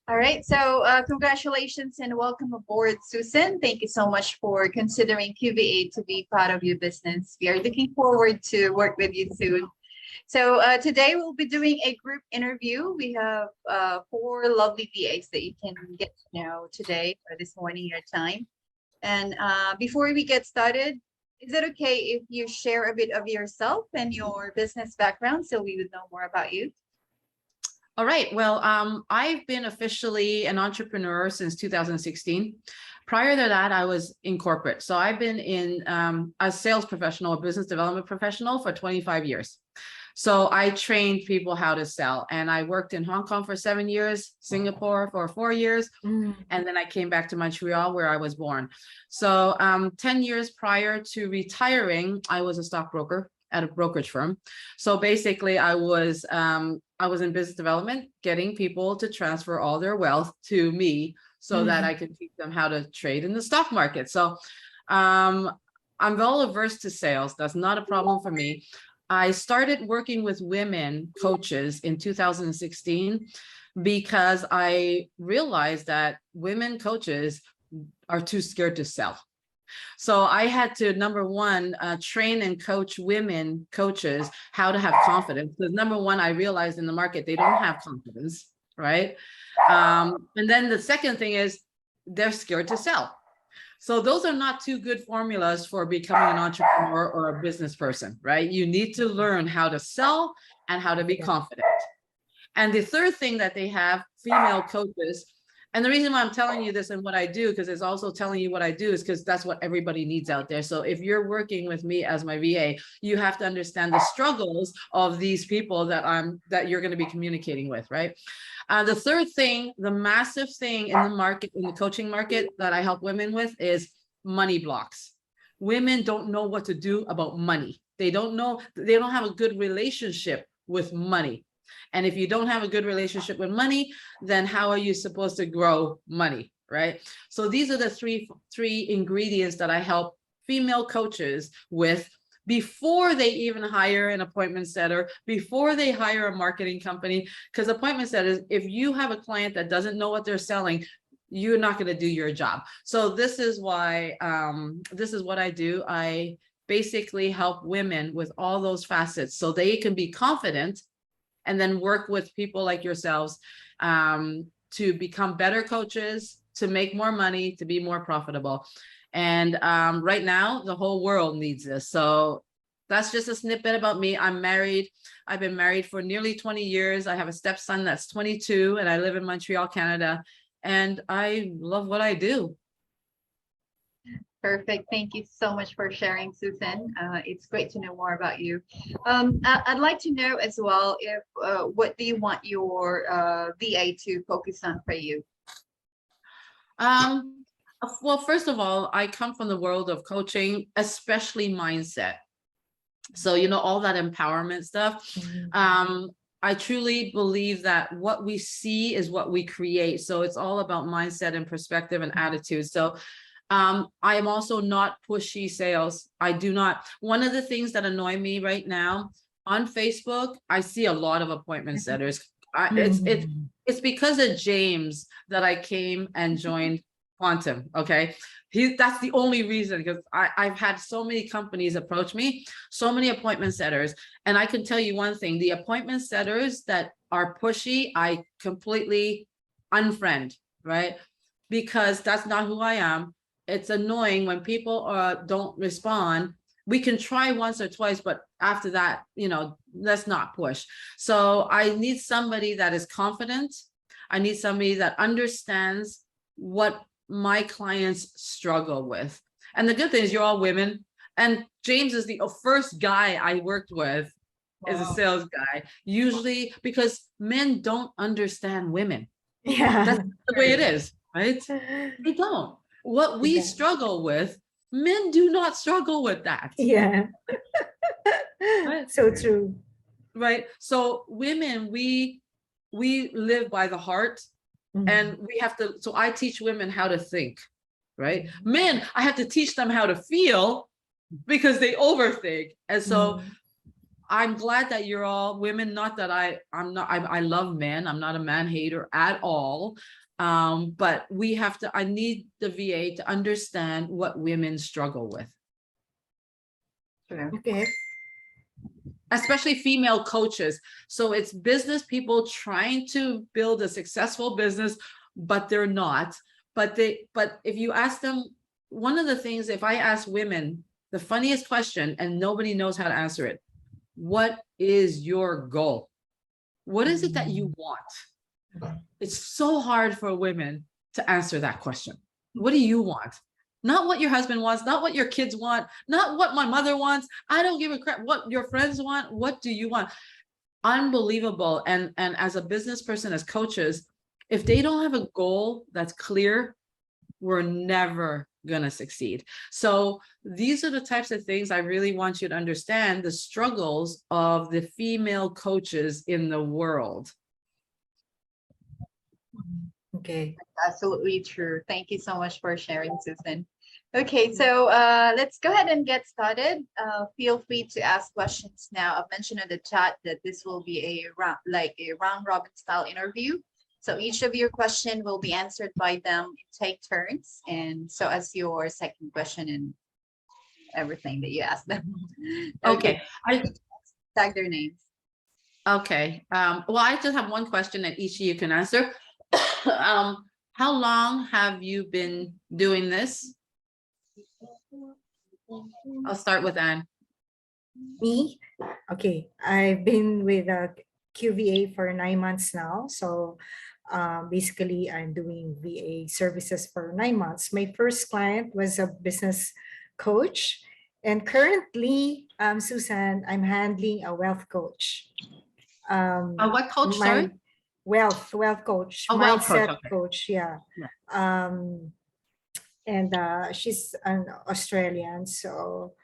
All right. So congratulations and welcome aboard, Susan. Thank you so much for considering QVA to be part of your business. We are looking forward to work with you soon. So today we'll be doing a group interview. We have four lovely VAs that you can get to know today or this morning your time. And before we get started, is it okay if you share a bit of yourself and your business background so we would know more about you? All right. Well, I've been officially an entrepreneur since 2016. Prior to that, I was in corporate. So I've been in a sales professional, a business development professional for 25 years. So I trained people how to sell, and I worked in Hong Kong for 7 years, Singapore for 4 years, and then I came back to Montreal where I was born. So 10 years prior to retiring, I was a stockbroker at a brokerage firm. So basically I was in business development, getting people to transfer all their wealth to me so that I could teach them how to trade in the stock market. So I'm well averse to sales. That's not a problem for me. I started working with women coaches in 2016 because I realized that women coaches are too scared to sell. So I had to, number one, train and coach women coaches how to have confidence. Because number one, I realized in the market, they don't have confidence, right? And then the second thing is they're scared to sell. So those are not two good formulas for becoming an entrepreneur or a business person, right? You need to learn how to sell and how to be confident. And the third thing that they have, female coaches, and the reason why I'm telling you this and what I do, because it's also telling you what I do, is because that's what everybody needs out there. So if you're working with me as my VA, you have to understand the struggles of these people that you're going to be communicating with, right? The third thing, the massive thing in the market, in the coaching market that I help women with is money blocks. Women don't know what to do about money. They don't have a good relationship with money. And if you don't have a good relationship with money, then how are you supposed to grow money, right? So these are the three ingredients that I help female coaches with before they even hire an appointment setter, before they hire a marketing company. Because appointment setters, if you have a client that doesn't know what they're selling, you're not going to do your job. So this is why, this is what I do. I basically help women with all those facets so they can be confident and then work with people like yourselves to become better coaches, to make more money, to be more profitable. And right now, the whole world needs this. So that's just a snippet about me. I'm married. I've been married for nearly 20 years. I have a stepson that's 22, and I live in Montreal, Canada. And I love what I do. Perfect. Thank you so much for sharing, Susan. It's great to know more about you. I'd like to know as well if what do you want your VA to focus on for you? Well, first of all, I come from the world of coaching, especially mindset. So, all that empowerment stuff. I truly believe that what we see is what we create. So it's all about mindset and perspective and attitude. So I am also not pushy sales. I do not. One of the things that annoy me right now on Facebook, I see a lot of appointment setters. It's because of James that I came and joined Quantum. Okay. That's the only reason, because I've had so many companies approach me, so many appointment setters. And I can tell you one thing, the appointment setters that are pushy, I completely unfriend, right? Because that's not who I am. It's annoying when people don't respond. We can try once or twice, but after that, let's not push. So I need somebody that is confident. I need somebody that understands what my clients struggle with. And the good thing is you're all women. And James is the first guy I worked with as a sales guy, usually because men don't understand women. Yeah. That's the way it is, right? They don't. What we struggle with, men do not struggle with that. Yeah. Right? So true. Right. So women, we live by the heart. And we have to, so I teach women how to think, right? Men, I have to teach them how to feel because they overthink. And so I'm glad that you're all women. Not that I'm not, I love men. I'm not a man hater at all. But we have to, I need the VA to understand what women struggle with, True. Okay. especially female coaches. So it's business people trying to build a successful business, but they're not. But if you ask them, one of the things, if I ask women the funniest question and nobody knows how to answer it, what is your goal? What is it that you want? It's so hard for women to answer that question. What do you want? Not what your husband wants, not what your kids want, not what my mother wants. I don't give a crap what your friends want. What do you want? Unbelievable. And as a business person, as coaches, if they don't have a goal that's clear, we're never gonna succeed. So these are the types of things I really want you to understand, the struggles of the female coaches in the world. Okay. Absolutely true. Thank you so much for sharing, Susan. Okay, so let's go ahead and get started. Feel free to ask questions now. I've mentioned in the chat that this will be a round robin style interview. So each of your question will be answered by them. Take turns, and so as your second question and everything that you ask them. Okay. Tag their names. Okay. Well, I just have one question that each of you can answer. How long have you been doing this? I'll start with Anne. Me? Okay. I've been with QVA for 9 months now. So basically, I'm doing VA services for 9 months. My first client was a business coach. And currently, Susan, I'm handling a wealth coach. What coach, sorry? Wealth coach, A wealth coach, mindset okay. coach, yeah. And she's an Australian. So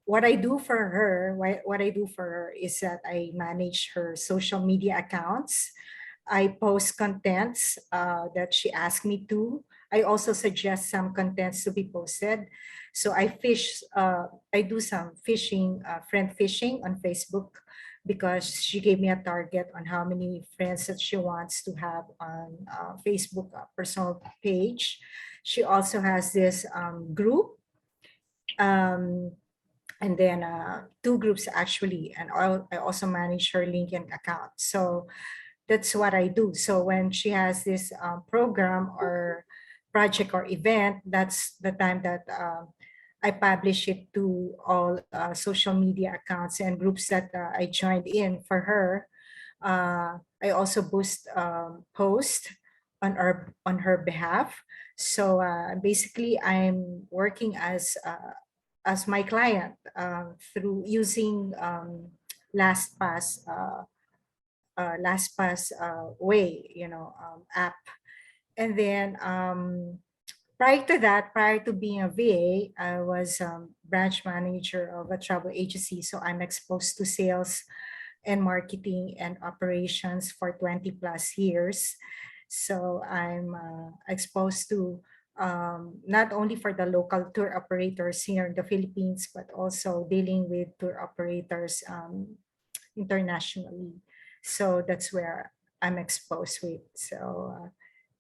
what I do for her, what I do for her is that I manage her social media accounts. I post contents that she asked me to. I also suggest some contents to be posted. So I do some fishing, friend fishing on Facebook, because she gave me a target on how many friends that she wants to have on Facebook personal page. She also has this group, and then 2 groups actually, and I also manage her LinkedIn account. So that's what I do. So when she has this program or project or event, that's the time that I publish it to all social media accounts and groups that I joined in for her. I also boost post on her behalf. So basically, I'm working as my client through using LastPass. LastPass way, app. And then prior to that, prior to being a VA, I was branch manager of a travel agency. So I'm exposed to sales and marketing and operations for 20 plus years. So I'm exposed to not only for the local tour operators here in the Philippines, but also dealing with tour operators internationally. So that's where I'm exposed with. So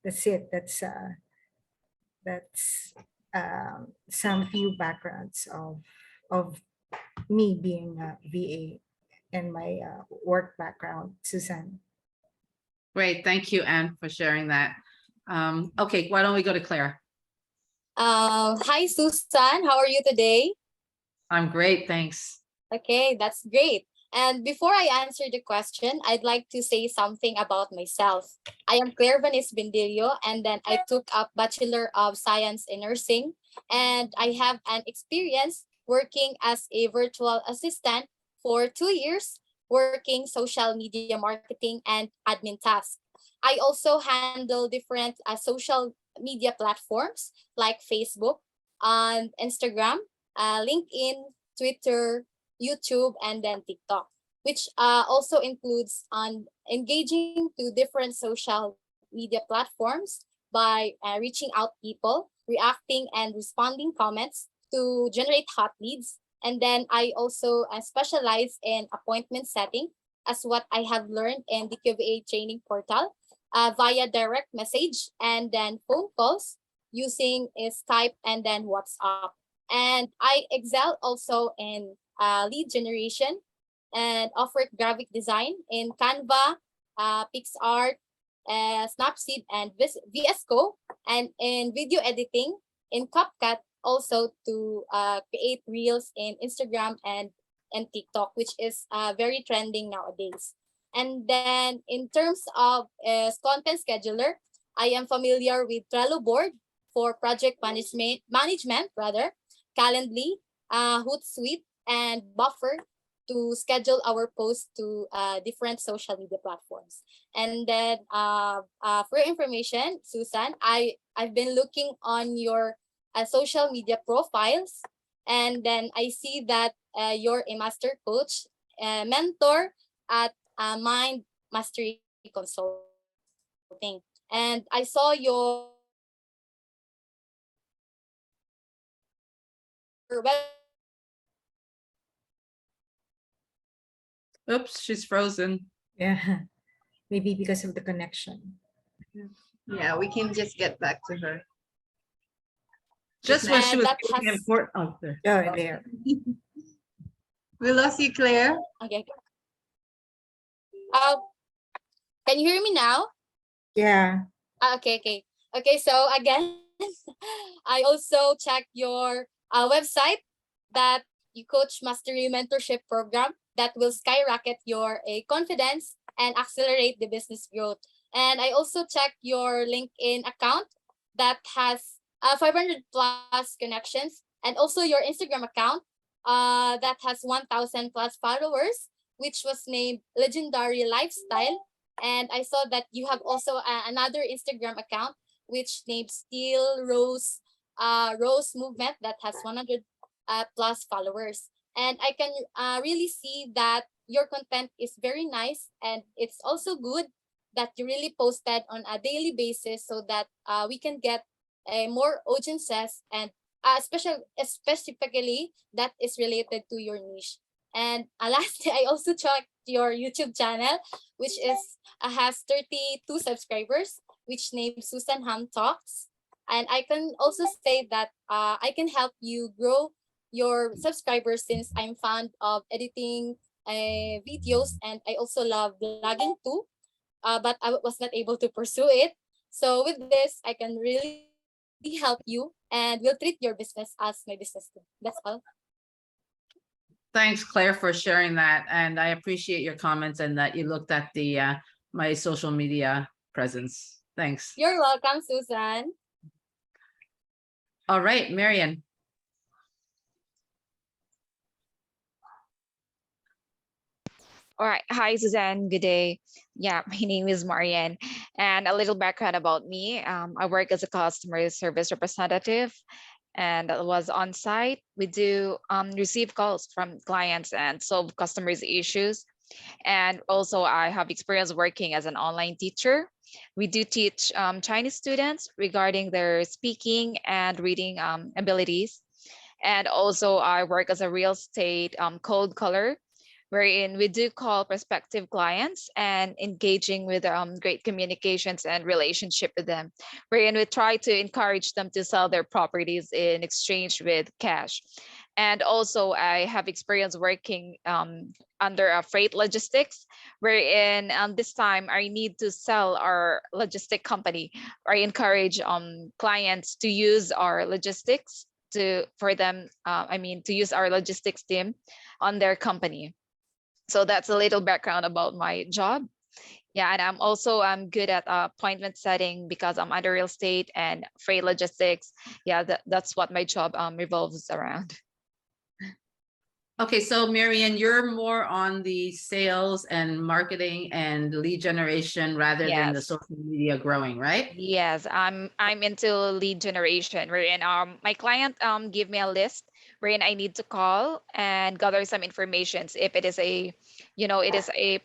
that's it. That's some few backgrounds of me being a VA and my work background, Susan. Great. Thank you, Anne, for sharing that. Okay, why don't we go to Claire? Hi, Susan. How are you today? I'm great, thanks. Okay, that's great. And before I answer the question, I'd like to say something about myself. I am Claire Vanis Bindilio, and then I took up Bachelor of Science in Nursing, and I have an experience working as a virtual assistant for 2 years, working social media marketing and admin tasks. I also handle different social media platforms like Facebook, and Instagram, LinkedIn, Twitter, YouTube, and then TikTok, which also includes on engaging to different social media platforms by reaching out people, reacting and responding comments to generate hot leads, And then I also specialize in appointment setting, as what I have learned in the QVA training portal, via direct message and then phone calls using Skype and then WhatsApp. And I excel also in lead generation and offer graphic design in Canva, PixArt, Snapseed, and VS Code, and in video editing in CapCut, also to create reels in Instagram and TikTok, which is very trending nowadays. And then in terms of content scheduler, I am familiar with Trello board for project management rather, Calendly, Hootsuite, and Buffer to schedule our posts to different social media platforms. And then for your information, Susan, I've been looking on your social media profiles, and then I see that you're a master coach, mentor at Mind Mastery Consulting. And I saw your Oops, she's frozen. Yeah, maybe because of the connection. Yeah, we can just get back to her. Just when she And was that giving has- important. Oh, there. Oh, there. We lost you, Claire. Okay. Uh, can you hear me now? Yeah. Okay. So again, I also check your website that you coach mastery mentorship program that will skyrocket your confidence and accelerate the business growth. And I also check your LinkedIn account that has 500 plus connections, and also your Instagram account that has 1,000 plus followers, which was named Legendary Lifestyle. And I saw that you have also another Instagram account which named Steel Rose Movement that has 100 plus followers. And I can really see that your content is very nice, and it's also good that you really posted on a daily basis so that we can get more audiences, and specifically that is related to your niche. And lastly, I also checked your YouTube channel, which is has 32 subscribers, which named Susan Ham Talks. And I can also say that I can help you grow your subscribers, since I'm fond of editing videos, and I also love blogging too. But I was not able to pursue it. So with this, I can really help you and will treat your business as my business too. That's all. Thanks, Claire, for sharing that. And I appreciate your comments and that you looked at the my social media presence. Thanks. You're welcome, Susan. All right, Marian. All right. Hi, Suzanne. Good day. Yeah, my name is Marianne. And a little background about me. I work as a customer service representative, and that was on site. We do receive calls from clients and solve customers' issues. And also, I have experience working as an online teacher. We do teach Chinese students regarding their speaking and reading abilities. And also, I work as a real estate cold caller, wherein we do call prospective clients and engaging with great communications and relationship with them, wherein we try to encourage them to sell their properties in exchange with cash. And also, I have experience working under a freight logistics, wherein this time I need to sell our logistic company. I encourage clients to use our logistics for them. To use our logistics team on their company. So that's a little background about my job. Yeah, and I'm good at appointment setting because I'm under real estate and freight logistics. Yeah, that's what my job revolves around. Okay, so Marian, you're more on the sales and marketing and lead generation rather than the Yes. social media growing, right? Yes, I'm into lead generation, wherein my client give me a list wherein I need to call and gather some information if it is a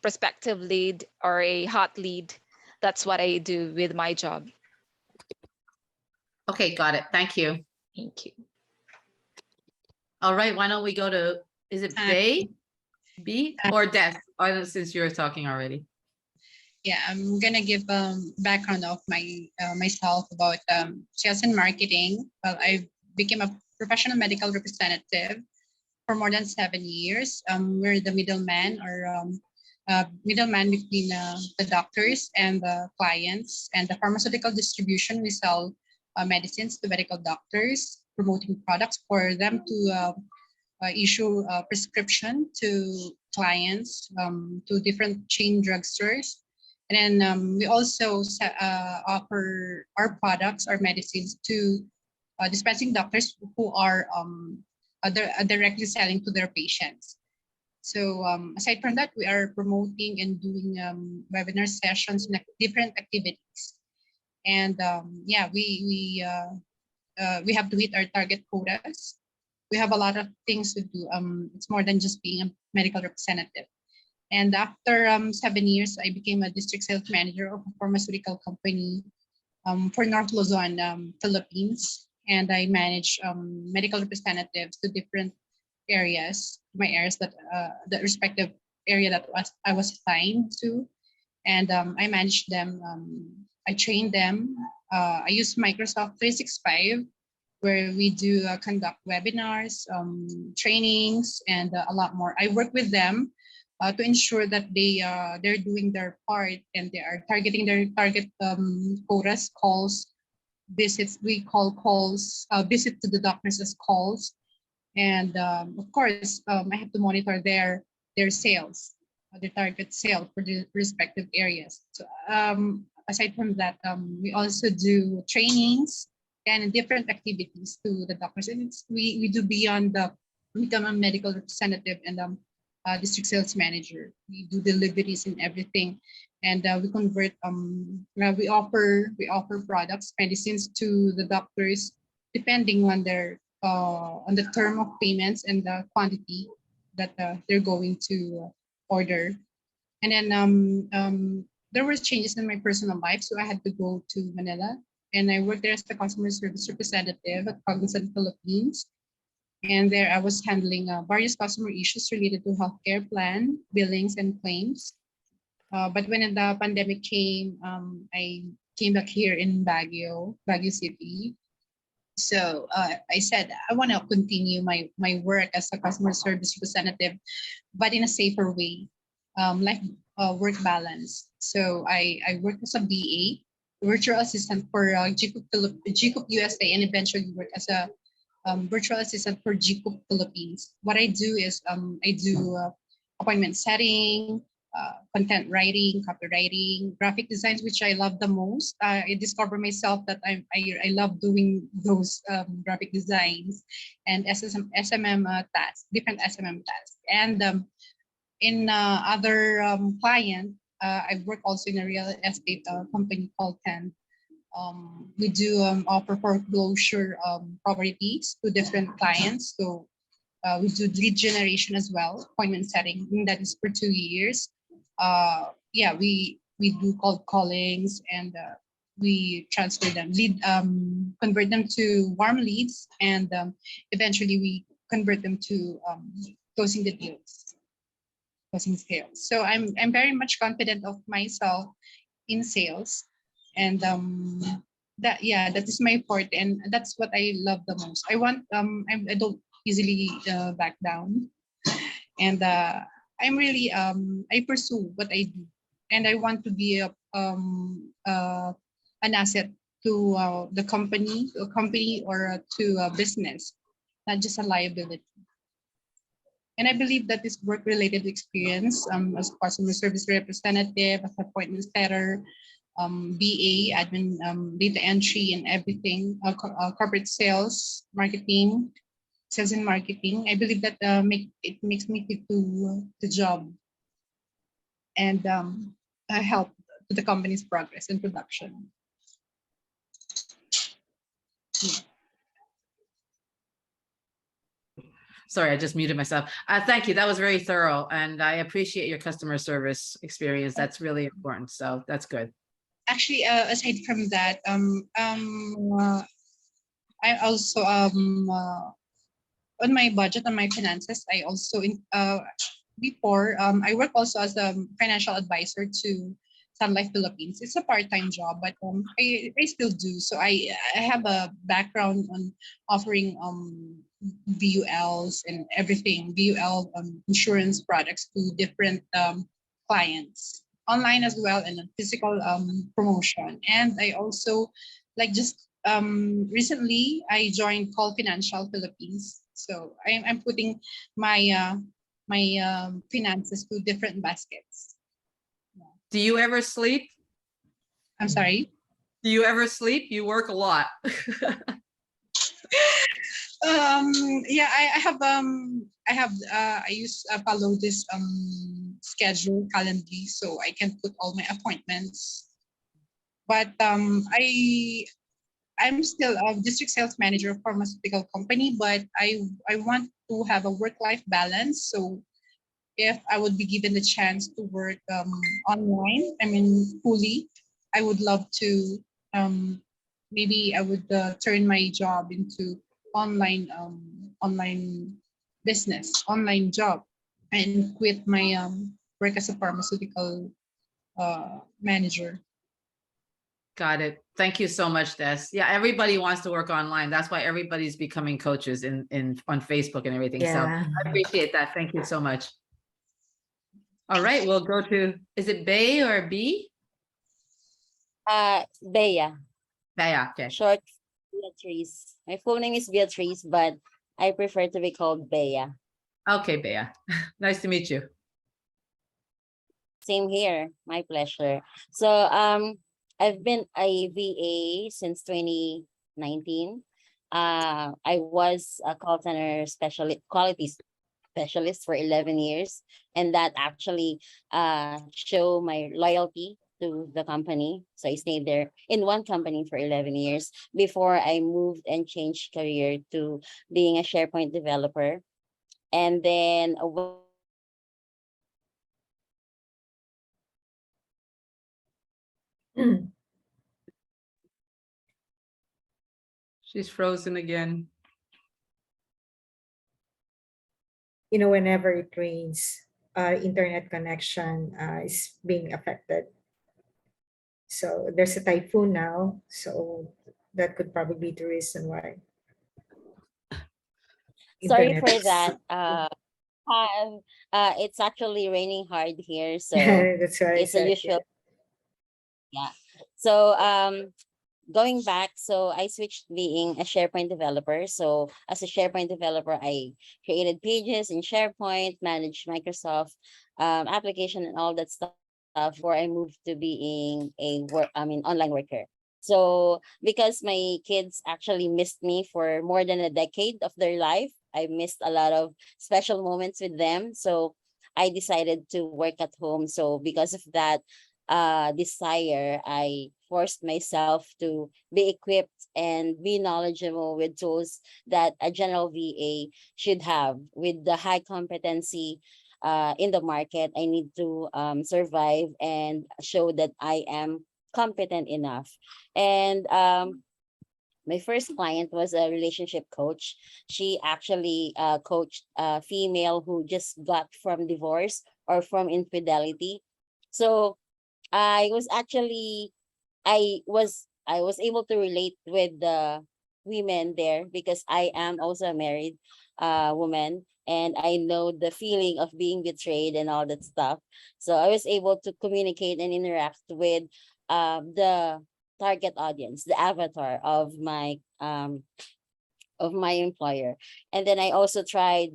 prospective lead or a hot lead. That's what I do with my job. Okay, got it. Thank you. Thank you. All right, why don't we go to, is it Bay? B or Des? Or since you were talking already. Yeah, I'm gonna give background of myself about sales and marketing. Well, I became a professional medical representative for more than 7 years. We're the middleman between the doctors and the clients and the pharmaceutical distribution. We sell medicines to medical doctors, promoting products for them to issue a prescription to clients, to different chain drugstores. And then we also offer our products, our medicines to dispensing doctors who are directly selling to their patients. So aside from that, we are promoting and doing webinar sessions and different activities. And yeah, we have to hit our target quotas. We have a lot of things to do. It's more than just being a medical representative. And after 7 years, I became a district sales manager of a pharmaceutical company for North Luzon, Philippines. And I manage medical representatives to different areas, my areas that the respective area that I was assigned to. And I manage them. I train them. I use Microsoft 365 where we do conduct webinars, trainings, and a lot more. I work with them to ensure that they're doing their part and they are targeting their target quotas, calls, visits. We call calls, visit to the doctors as calls, and of course, I have to monitor their sales, their target sale for the respective areas. So aside from that, we also do trainings and different activities to the doctors. And we do beyond the become a medical representative and district sales manager. We do deliveries and everything, and we convert. We offer products, medicines to the doctors depending on the term of payments and the quantity that they're going to order. And then there were changes in my personal life, so I had to go to Manila and I worked there as the customer service representative at Cognizant Philippines. And there I was handling various customer issues related to healthcare plan, billings, and claims. But when the pandemic came, I came back here in Baguio City. So I said I want to continue my work as a customer service representative, but in a safer way, like work balance. So I worked as a BA, virtual assistant for GCOP USA, and eventually work as a virtual assistant for GCOP Philippines. What I do is I do appointment setting, content writing, copywriting, graphic designs, which I love the most. I discover myself that I love doing those graphic designs and SMM tasks, different SMM tasks. And in other client, I work also in a real estate company called Ten. We do offer foreclosure properties to different clients. So we do lead generation as well, appointment setting, and that is for 2 years. Yeah, we do cold callings and we transfer them, convert them to warm leads, and eventually we convert them to closing the deals, closing sales. So I'm very much confident of myself in sales, and that is my forte, and that's what I love the most. I don't easily back down, and I'm really I pursue what I do, and I want to be an asset to the company, or to a business, not just a liability. And I believe that this work-related experience as customer service representative, as appointment setter, BA, admin, data entry, and everything, corporate sales, marketing, sales and marketing. I believe that it makes me fit to the job and help to the company's progress and production. Sorry, I just muted myself. Thank you. That was very thorough, and I appreciate your customer service experience. That's really important. So that's good. Actually, aside from that, I also on my budget, on my finances, I also before I work also as a financial advisor to Sun Life Philippines. It's a part-time job, but I still do. So I have a background on offering VULs and everything, VUL insurance products to different clients online as well, and a physical promotion. And I also like just recently I joined Call Financial Philippines. So I'm putting my finances to different baskets. Do you ever sleep? I'm sorry. Do you ever sleep? You work a lot. Yeah, I use follow this schedule calendly so I can put all my appointments. But I'm still a district sales manager of pharmaceutical company, but I want to have a work-life balance. So if I would be given the chance to work online, I mean fully, I would love to. Maybe I would turn my job into online business, online job, and quit my work as a pharmaceutical manager. Got it. Thank you so much, Des. Yeah, everybody wants to work online. That's why everybody's becoming coaches in on Facebook and everything. So Yeah. I appreciate that. Thank you so much. All right, we'll go to, is it Bay or B? Bea, Baya, okay. short Beatrice. My full name is Beatrice, but I prefer to be called Bea. Okay, Baya. Nice to meet you. Same here, my pleasure. So I've been a VA since 2019. I was a call center specialist, quality specialist for 11 years, and that actually show my loyalty to the company. So I stayed there in one company for 11 years before I moved and changed career to being a SharePoint developer. And then Mm. She's frozen again. You know, whenever it rains, internet connection is being affected. So there's a typhoon now, so that could probably be the reason why. sorry Internet for is- that. It's actually raining hard here, so That's why I it's a said, usual. Yeah. So going back, so I switched being a SharePoint developer. So as a SharePoint developer, I created pages in SharePoint, managed Microsoft application and all that stuff before I moved to being online worker. So because my kids actually missed me for more than a decade of their life, I missed a lot of special moments with them. So I decided to work at home. So because of that, desire, I forced myself to be equipped and be knowledgeable with tools that a general VA should have. With the high competency in the market, I need to survive and show that I am competent enough. And my first client was a relationship coach. She actually coached a female who just got from divorce or from infidelity. So I was actually I was able to relate with the women there because I am also a married woman, and I know the feeling of being betrayed and all that stuff. So I was able to communicate and interact with the target audience, the avatar of my employer. And then I also tried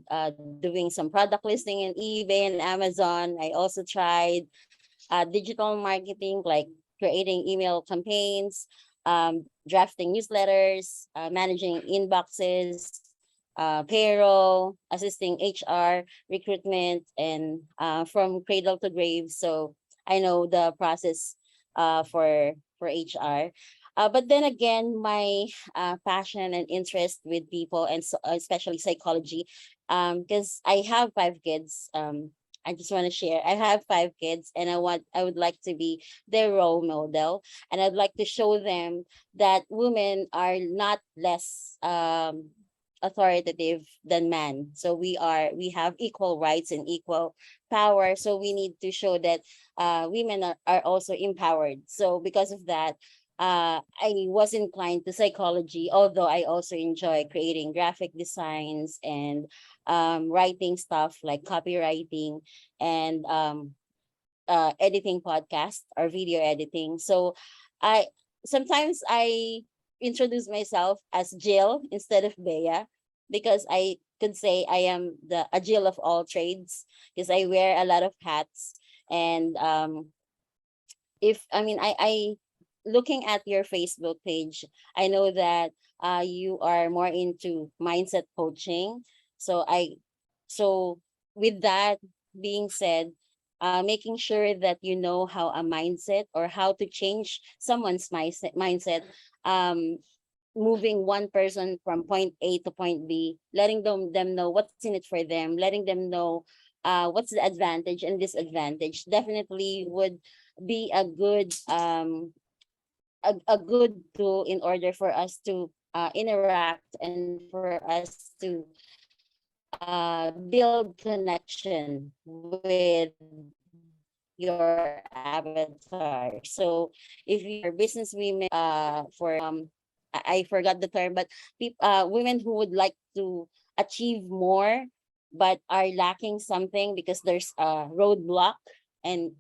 doing some product listing in eBay and Amazon. I also tried digital marketing, like creating email campaigns, drafting newsletters, managing inboxes, payroll, assisting HR, recruitment, and from cradle to grave. So I know the process for HR. But then again, my passion and interest with people and so, especially psychology, because I have 5 kids. I just want to share. I have 5 kids, and I would like to be their role model, and I'd like to show them that women are not less authoritative than man. So we have equal rights and equal power. So we need to show that women are also empowered. So because of that, I was inclined to psychology, although I also enjoy creating graphic designs and writing stuff like copywriting and editing podcast or video editing. So I sometimes I introduce myself as Jill instead of Bea because I could say I am the a Jill of all trades because I wear a lot of hats. And if I mean I looking at your Facebook page, I know that you are more into mindset coaching. So so with that being said, making sure that you know how a mindset or how to change someone's mindset, um, moving one person from point A to point B, letting them know what's in it for them, letting them know what's the advantage and disadvantage, definitely would be a good a good tool in order for us to interact and for us to build connection with your avatar. So if you are business women I forgot the term, but women who would like to achieve more but are lacking something because there's a roadblock, and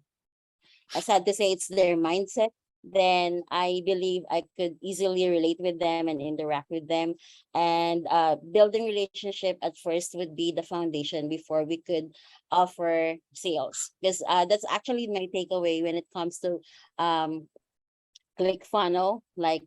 sad to say it's their mindset, then I believe I could easily relate with them and interact with them. And building relationship at first would be the foundation before we could offer sales. Because that's actually my takeaway when it comes to click funnel, like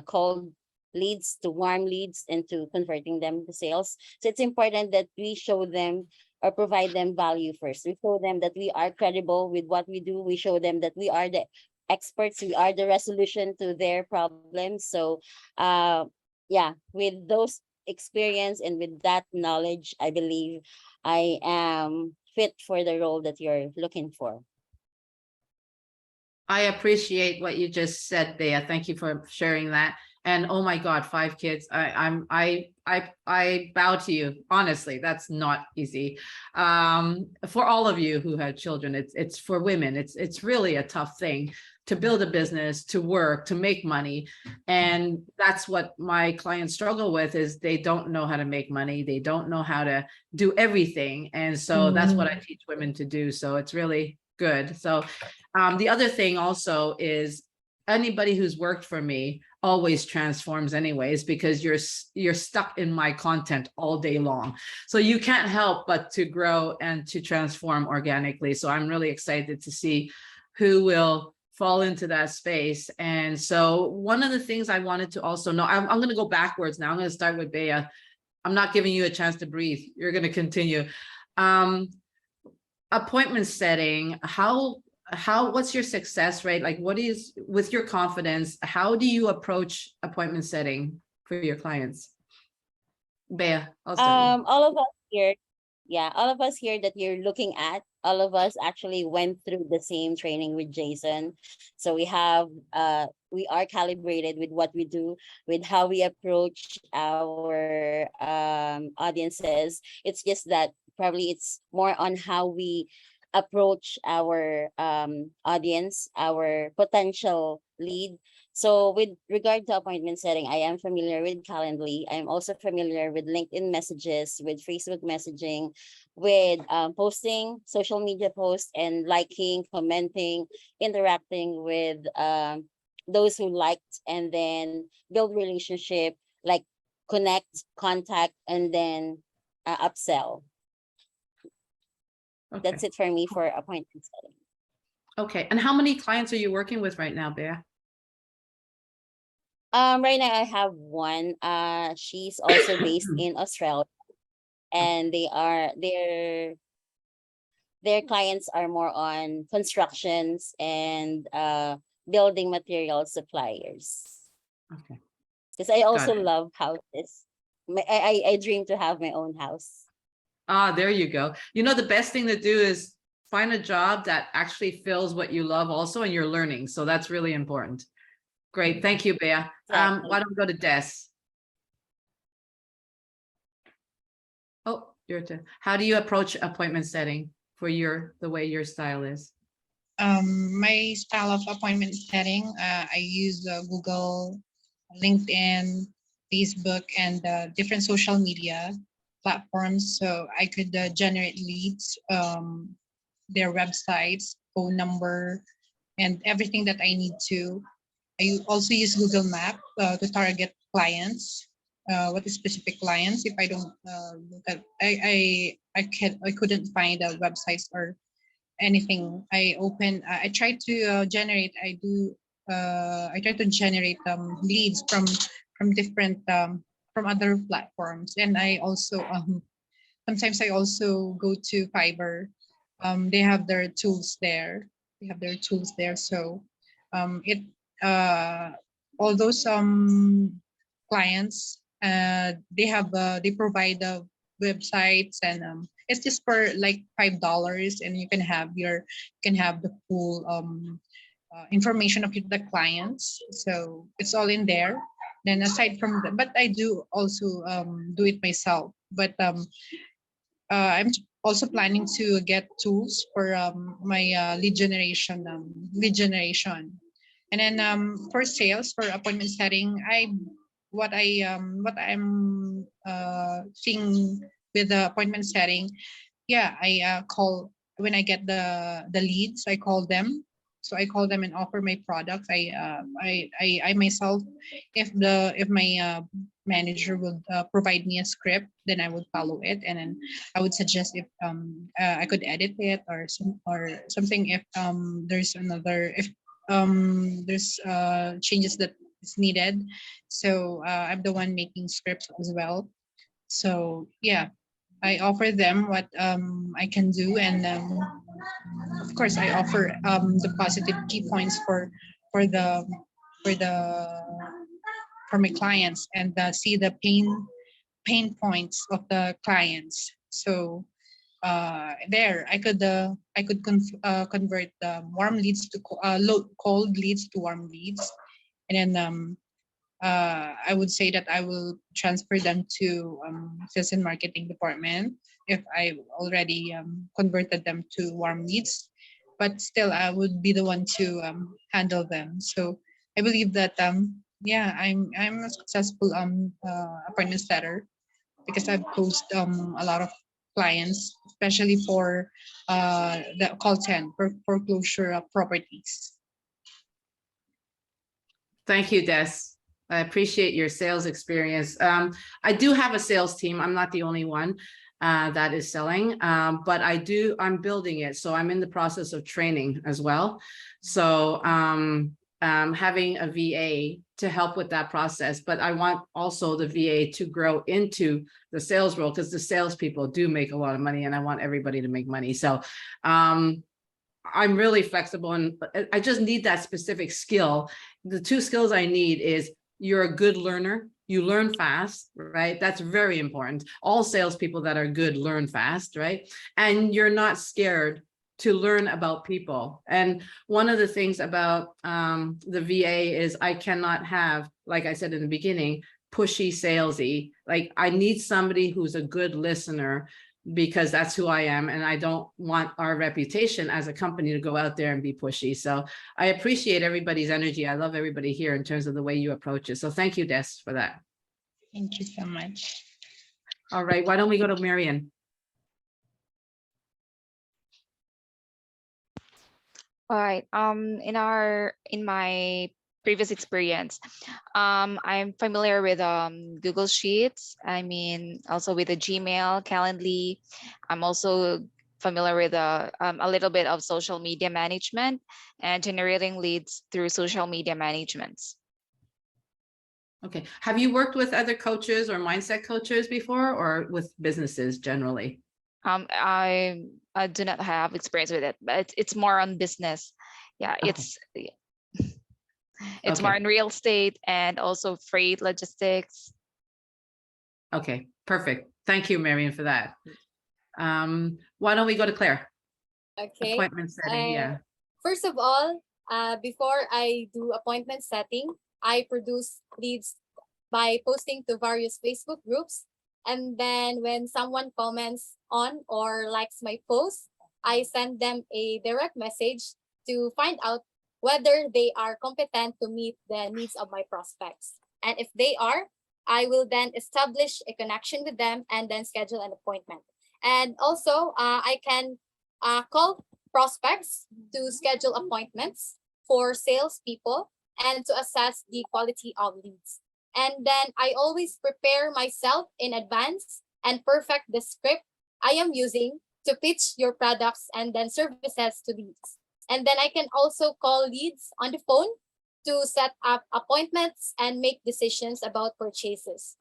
cold leads to warm leads and to converting them to sales. So it's important that we show them or provide them value first. We show them that we are credible with what we do. We show them that we are the experts. We are the resolution to their problems. So yeah, with those experience and with that knowledge, I believe I am fit for the role that you're looking for. I appreciate what you just said, Bea. Thank you for sharing that. And oh my God, 5 kids. I bow to you. Honestly, that's not easy. For all of you who have children, it's for women. It's really a tough thing to build a business, to work, to make money. And that's what my clients struggle with is they don't know how to make money. They don't know how to do everything. And so that's what I teach women to do. So it's really good. So the other thing also is anybody who's worked for me always transforms anyways, because you're stuck in my content all day long. So you can't help but to grow and to transform organically. So I'm really excited to see who will fall into that space. And so one of the things I wanted to also know, I'm going to go backwards now. I'm going to start with Bea. I'm not giving you a chance to breathe. You're going to continue. Appointment setting, what's your success rate? Like what is, with your confidence, how do you approach appointment setting for your clients? Bea, I'll start you. All of us here, yeah, all of us here that you're looking at, all of us actually went through the same training with Jason. So we are calibrated with what we do, with how we approach our audiences. It's just that probably it's more on how we approach our audience, our potential lead. So with regard to appointment setting, I am familiar with Calendly. I'm also familiar with LinkedIn messages, with Facebook messaging, with posting social media posts and liking, commenting, interacting with those who liked, and then build relationship, like connect, contact, and then upsell. Okay. That's it for me for appointment setting. Okay. And how many clients are you working with right now, Bea? Right now I have one. She's also based in Australia, and their clients are more on constructions and building material suppliers. Okay. Because I also it. love houses. I dream to have my own house. Ah, there you go. You know, the best thing to do is find a job that actually fills what you love also, and you're learning. So that's really important. Great. Thank you, Bea. Exactly. Why don't we go to Des? Oh, your turn. How do you approach appointment setting for the way your style is? My style of appointment setting, I use Google, LinkedIn, Facebook, and different social media platforms. So I could generate leads, their websites, phone number, and everything that I need to. I also use Google Map to target clients. What is specific clients? If I don't look at, I couldn't find websites or anything. I try to generate. I try to generate leads from different from other platforms, and I also sometimes I also go to Fiverr. They have their tools there. They have their tools there. So it uh, although some clients they provide the websites, and it's just for like $5, and you can have the full information of the clients. So it's all in there. Then aside from that, but I do also do it myself. But I'm also planning to get tools for my lead generation. And then for sales, for appointment setting, what I'm seeing with the appointment setting, yeah, I call when I get the leads, I call them. So I call them and offer my products. I myself, if my manager would provide me a script, then I would follow it, and then I would suggest if I could edit it or something if there's changes that is needed. So I'm the one making scripts as well. So yeah, I offer them what I can do, and of course I offer the positive key points for the for the for my clients, and see the pain points of the clients. So there I could convert warm leads to cold leads to warm leads, and then I would say that I will transfer them to sales and marketing department if I already converted them to warm leads, but still I would be the one to handle them. So I believe that yeah, I'm a successful appointment setter because I've closed a lot of clients, especially for the call 10 for foreclosure properties. Thank you, Des. I appreciate your sales experience. I do have a sales team. I'm not the only one that is selling, but I'm building it. So I'm in the process of training as well. So having a VA to help with that process, but I want also the VA to grow into the sales role, because the salespeople do make a lot of money, and I want everybody to make money. So I'm really flexible, and I just need that specific skill. The two skills I need is you're a good learner. You learn fast, right? That's very important. All salespeople that are good learn fast, right? And you're not scared to learn about people. And one of the things about the VA is I cannot have, like I said in the beginning, pushy salesy. Like I need somebody who's a good listener, because that's who I am. And I don't want our reputation as a company to go out there and be pushy. So I appreciate everybody's energy. I love everybody here in terms of the way you approach it. So thank you, Des, for that. Thank you so much. All right, why don't we go to Marian? All right. In my previous experience, I'm familiar with Google Sheets. I mean, also with the Gmail, Calendly. I'm also familiar with a little bit of social media management and generating leads through social media management. Okay. Have you worked with other coaches or mindset coaches before, or with businesses generally? I do not have experience with it, but it's more on business. Yeah, Okay. it's more in real estate and also freight logistics. Okay, perfect. Thank you, Marian, for that. Why don't we go to Claire? Okay. Appointment setting, yeah. First of all, before I do appointment setting, I produce leads by posting to various Facebook groups And then when someone comments on or likes my post, I send them a direct message to find out whether they are competent to meet the needs of my prospects. And if they are, I will then establish a connection with them and then schedule an appointment. And also, I can call prospects to schedule appointments for salespeople and to assess the quality of leads. And then I always prepare myself in advance and perfect the script I am using to pitch your products and then services to leads. And then I can also call leads on the phone to set up appointments and make decisions about purchases.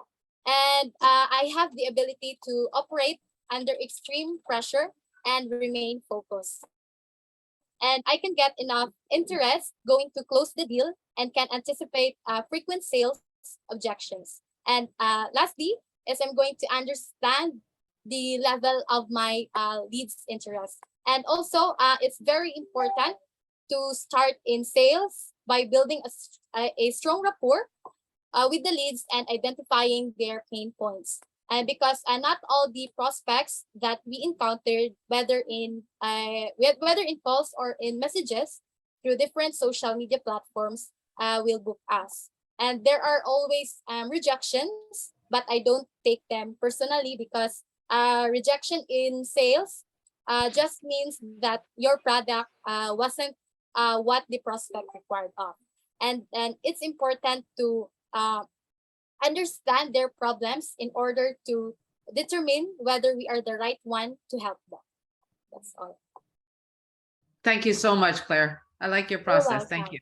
And I have the ability to operate under extreme pressure and remain focused. And I can get enough interest going to close the deal and can anticipate frequent sales objections. And lastly, is I'm going to understand the level of my leads interest. And also, it's very important to start in sales by building a strong rapport with the leads and identifying their pain points. And because not all the prospects that we encountered, whether in calls or in messages through different social media platforms, will book us. And there are always rejections, but I don't take them personally because rejection in sales just means that your product wasn't what the prospect required of. And it's important to understand their problems in order to determine whether we are the right one to help them. That's all. Thank you so much, Claire. I like your process. Thank welcome. you.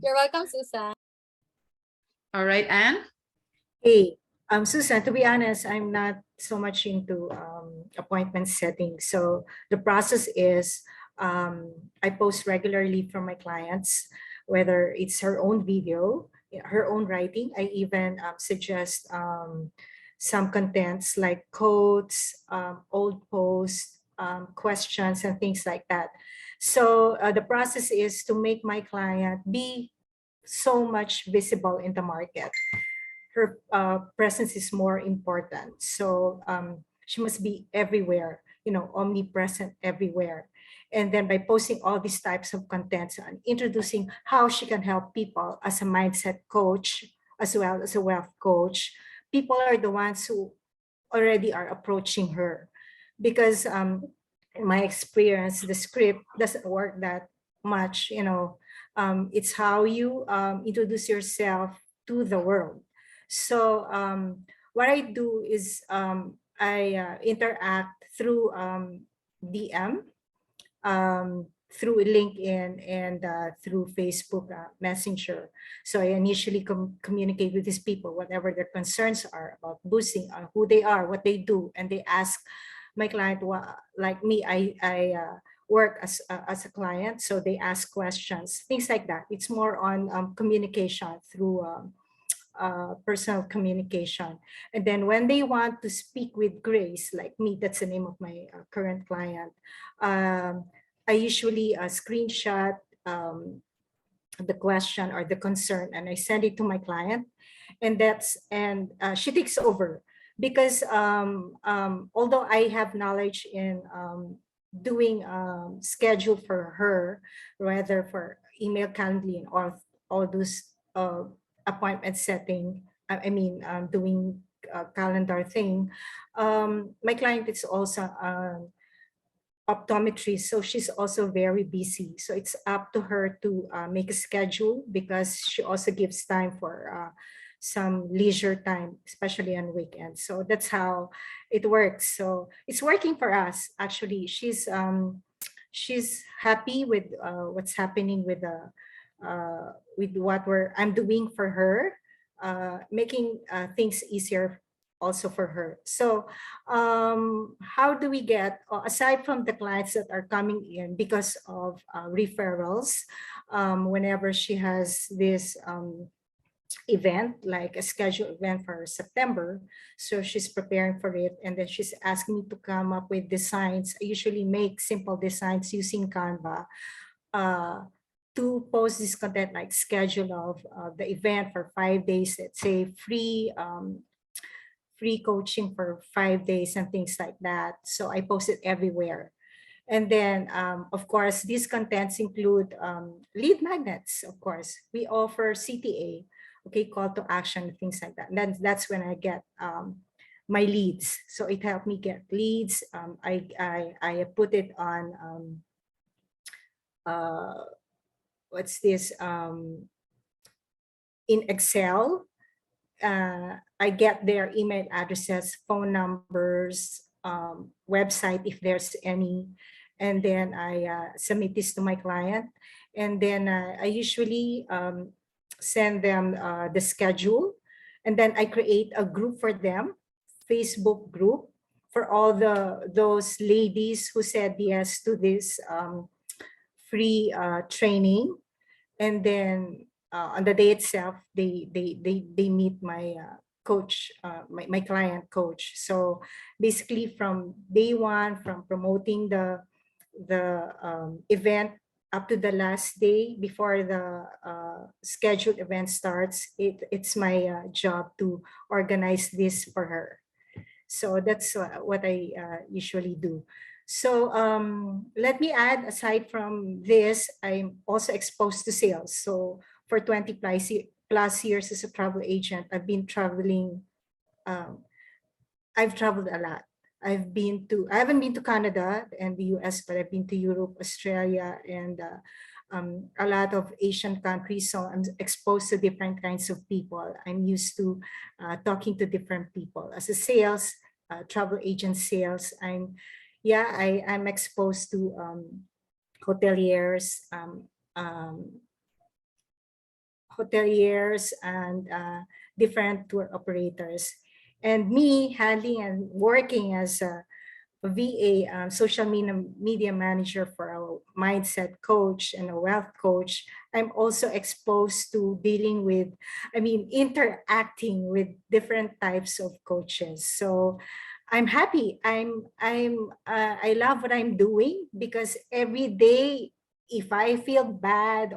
You're welcome, Susan. All right, Anne? Hey, Susan, to be honest, I'm not so much into appointment setting. So the process is I post regularly from my clients, whether it's her own video, her own writing. I even suggest some contents like quotes, old posts, questions, and things like that. So the process is to make my client be so much visible in the market. Her presence is more important. So she must be everywhere, omnipresent everywhere. And then by posting all these types of contents and introducing how she can help people as a mindset coach, as well as a wealth coach, people are the ones who already are approaching her. Because in my experience, the script doesn't work that much, it's how you introduce yourself to the world. So what I do is I interact through DM, through LinkedIn, and through Facebook Messenger. So I initially communicate with these people, whatever their concerns are about boosting, who they are, what they do, and they ask my client, like me, I work as a client, so they ask questions, things like that. It's more on communication through personal communication. And then when they want to speak with Grace, like me, that's the name of my current client, I usually screenshot the question or the concern and I send it to my client, and she takes over. Because although I have knowledge in doing schedule for her, rather for email calendaring or all those appointment setting, I mean doing calendar thing, my client is also optometrist, so she's also very busy. So it's up to her to make a schedule, because she also gives time for some leisure time, especially on weekends. So that's how it works. So it's working for us. Actually, she's happy with what's happening with what I'm doing for her, making things easier also for her. So how do we get, aside from the clients that are coming in because of referrals, whenever she has this event, like a scheduled event for September, so she's preparing for it, and then she's asking me to come up with designs. I usually make simple designs using Canva to post this content, like schedule of the event for 5 days, let's say free free coaching for 5 days and things like that. So I post it everywhere. And then, of course, these contents include lead magnets, of course. We offer CTA, okay, call to action, things like that. And then that's when I get my leads. So it helped me get leads. I put it on, what's this, in Excel. I get their email addresses, phone numbers, website if there's any, and then I submit this to my client, and then I usually send them the schedule, and then I create a group for them, Facebook group for all those ladies who said yes to this free training, and then on the day itself they meet my coach, my client coach. So basically from day one, from promoting the event up to the last day before the scheduled event starts, it's my job to organize this for her. So that's what I usually do. So let me add, aside from this, I'm also exposed to sales. So for 20 plus years as a travel agent, I've been traveling. I've traveled a lot. I haven't been to Canada and the US, but I've been to Europe, Australia, and a lot of Asian countries. So I'm exposed to different kinds of people. I'm used to talking to different people. As a sales, travel agent sales, I'm exposed to hoteliers, and different tour operators. And me handling and working as a VA, social media manager for a mindset coach and a wealth coach, I'm also exposed to dealing with, interacting with different types of coaches. So I'm happy. I love what I'm doing, because every day, if I feel bad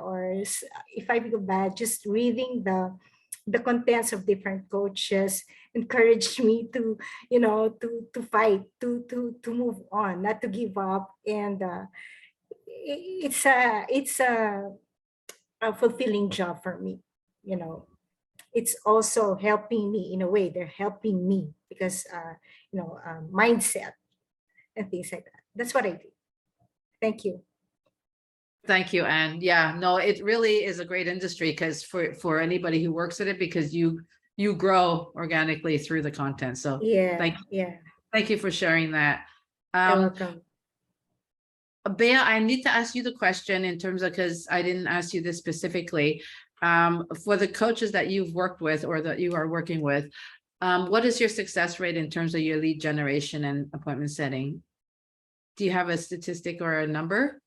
if I feel bad, just reading the contents of different coaches encouraged me to, to fight, to move on, not to give up. And it's a fulfilling job for me. You know, it's also helping me in a way. They're helping me because, mindset and things like that. That's what I do. Thank you. Thank you, Anne. Yeah, no, it really is a great industry because for anybody who works at it, because you grow organically through the content. So Yeah. thank you for sharing that. You're welcome. Bea, I need to ask you the question in terms of, because I didn't ask you this specifically. For the coaches that you've worked with or that you are working with, what is your success rate in terms of your lead generation and appointment setting? Do you have a statistic or a number?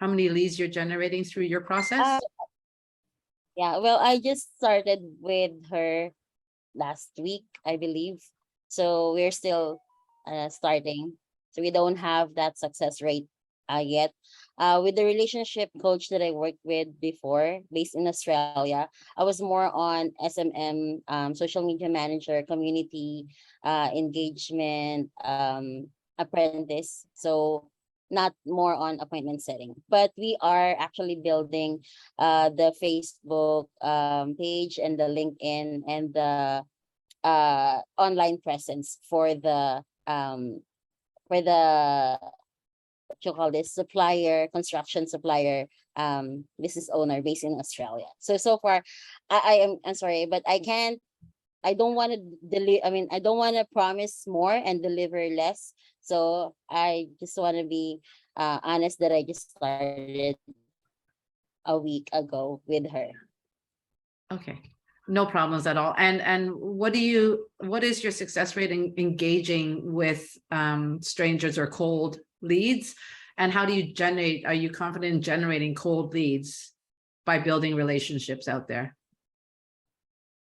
How many leads you're generating through your process? Yeah, well, I just started with her last week, I believe. So we're still starting. So we don't have that success rate yet. With the relationship coach that I worked with before, based in Australia, I was more on SMM, social media manager, community engagement, apprentice. So not more on appointment setting, but we are actually building the Facebook page and the LinkedIn and the online presence for the what you call this, construction supplier, business owner based in Australia. So far, I'm sorry, but I don't want to I don't want to promise more and deliver less. So I just want to be honest that I just started a week ago with her. Okay, no problems at all. And what is your success rate in engaging with strangers or cold leads? And how do you are you confident in generating cold leads by building relationships out there?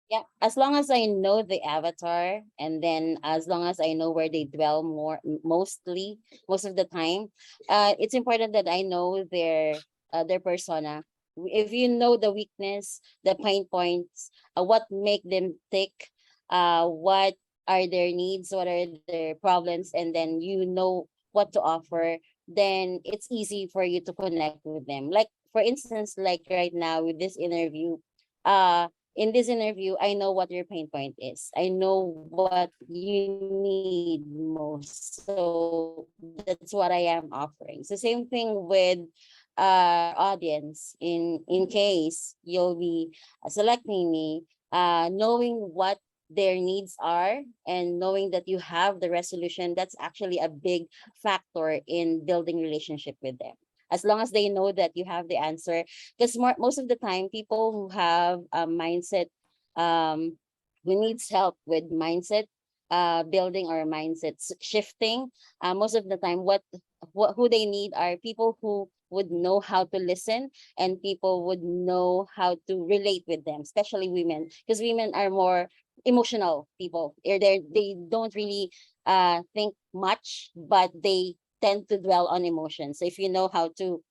Yeah, as long as I know the avatar, and then as long as I know where they dwell most of the time, it's important that I know their persona. If you know the weakness, the pain points, what make them tick, what are their needs, what are their problems, and then you know what to offer, then it's easy for you to connect with them. Like for instance, like right now with this interview, in this interview, I know what your pain point is. I know what you need most. So that's what I am offering. So same thing with audience. In case you'll be selecting me, knowing what their needs are and knowing that you have the resolution, that's actually a big factor in building relationship with them. As long as they know that you have the answer, because most of the time people who have a mindset, who needs help with mindset building or mindset shifting, most of the time what who they need are people who would know how to listen and people would know how to relate with them, especially women, because women are more emotional people. They don't really think much, but they tend to dwell on emotions. So if you know how to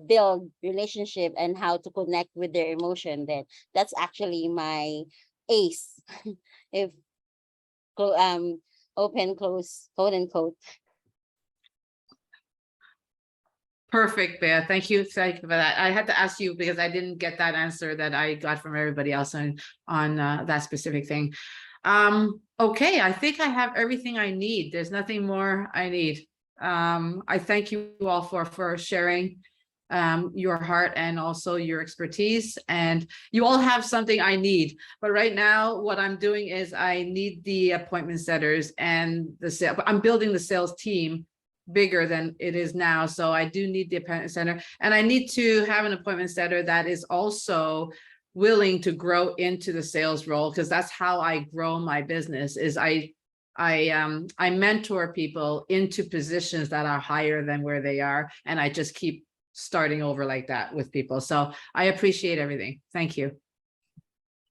build relationship and how to connect with their emotion, then that's actually my ace. If open, close, quote unquote. Perfect, Bea. Thank you. Thank you for that. I had to ask you because I didn't get that answer that I got from everybody else on that specific thing. Okay, I think I have everything I need. There's nothing more I need. I thank you all for sharing your heart and also your expertise, and you all have something I need. But right now what I'm doing is I need the appointment setters and the sale. I'm building the sales team bigger than it is now, so I do need the appointment center, and I need to have an appointment setter that is also willing to grow into the sales role, because that's how I grow my business. Is I mentor people into positions that are higher than where they are, and I just keep starting over like that with people. So I appreciate everything. Thank you.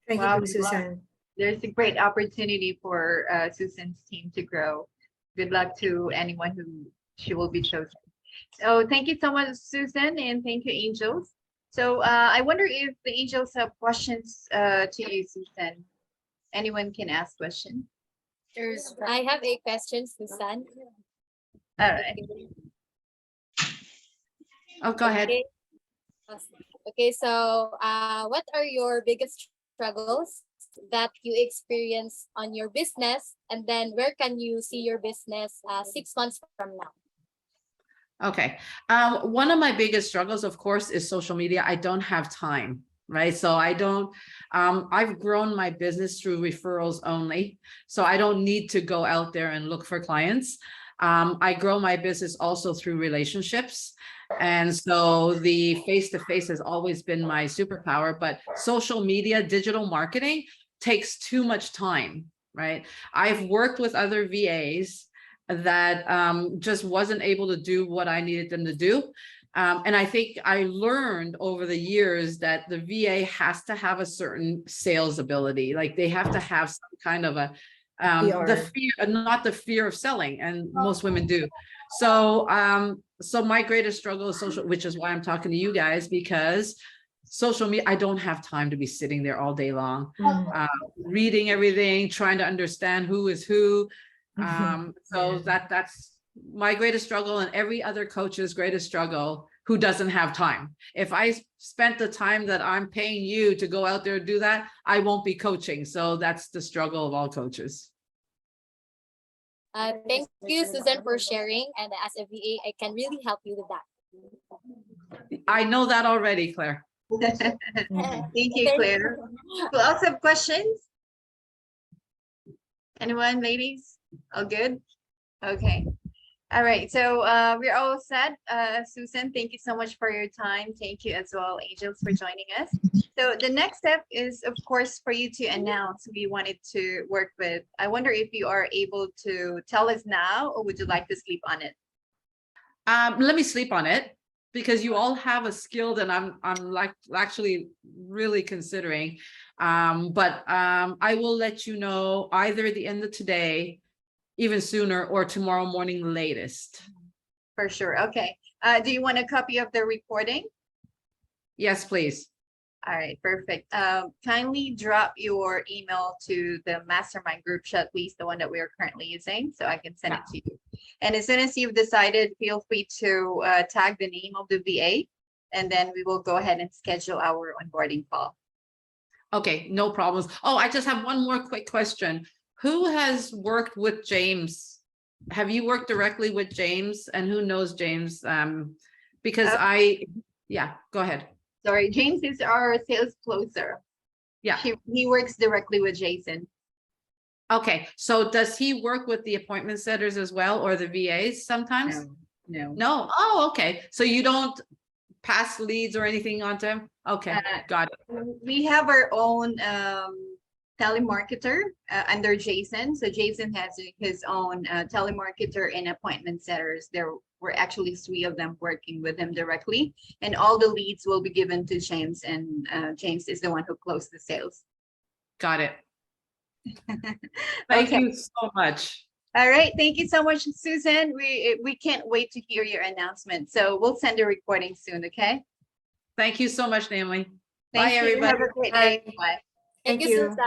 Thank Wow, you, Susan. There's a great opportunity for Susan's team to grow. Good luck to anyone who she will be chosen. So thank you so much, Susan, and thank you, Angels. So I wonder if the Angels have questions to you, Susan. Anyone can ask questions. I have a question, Susan. All right. Oh, go ahead. Okay. Okay, so what are your biggest struggles that you experience on your business, and then where can you see your business 6 months from now? Okay. One of my biggest struggles, of course, is social media. I don't have time, right? So I don't, I've grown my business through referrals only. So I don't need to go out there and look for clients. I grow my business also through relationships. And so the face-to-face has always been my superpower, but social media, digital marketing takes too much time, right? I've worked with other VAs that just wasn't able to do what I needed them to do. And I think I learned over the years that the VA has to have a certain sales ability. Like they have to have some kind of a, the fear, not the fear of selling, and most women do. So, so my greatest struggle is social, which is why I'm talking to you guys, because social media, I don't have time to be sitting there all day long, reading everything, trying to understand who is who. So that's my greatest struggle, and every other coach's greatest struggle who doesn't have time. If I spent the time that I'm paying you to go out there and do that, I won't be coaching. So that's the struggle of all coaches. Thank you, Susan, for sharing. And as a VA, I can really help you with that. I know that already, Claire. Thank you, Claire. Who else have questions? Anyone, ladies? All good? Okay. All right. So we're all set. Susan, thank you so much for your time. Thank you as well, Angels, for joining us. So the next step is, of course, for you to announce who you wanted to work with. I wonder if you are able to tell us now, or would you like to sleep on it? Let me sleep on it, because you all have a skill that I'm like actually really considering. But I will let you know either at the end of today, even sooner, or tomorrow morning latest. For sure. Okay. Do you want a copy of the recording? Yes, please. All right, perfect. Kindly drop your email to the mastermind group chat, please, the one that we are currently using, so I can send it to you. And as soon as you've decided, feel free to tag the name of the VA, and then we will go ahead and schedule our onboarding call. Okay, no problems. Oh, I just have one more quick question. Who has worked with James? Have you worked directly with James, and who knows James? Because yeah, go ahead. Sorry, James is our sales closer. Yeah. He works directly with Jason. Okay, so does he work with the appointment setters as well, or the VAs sometimes? No. No. Oh, okay. So you don't pass leads or anything on to him? Okay, got it. We have our own telemarketer under Jason. So Jason has his own telemarketer and appointment setters. There were actually 3 of them working with him directly, and all the leads will be given to James, and James is the one who closed the sales. Got it. Thank Okay. you so much. All right. Thank you so much, Susan. We can't wait to hear your announcement. So we'll send a recording soon. Okay. Thank you so much, Naomi. Thank Bye, you. everybody. Have a great day. Bye. Thank Thank you, you. Susan.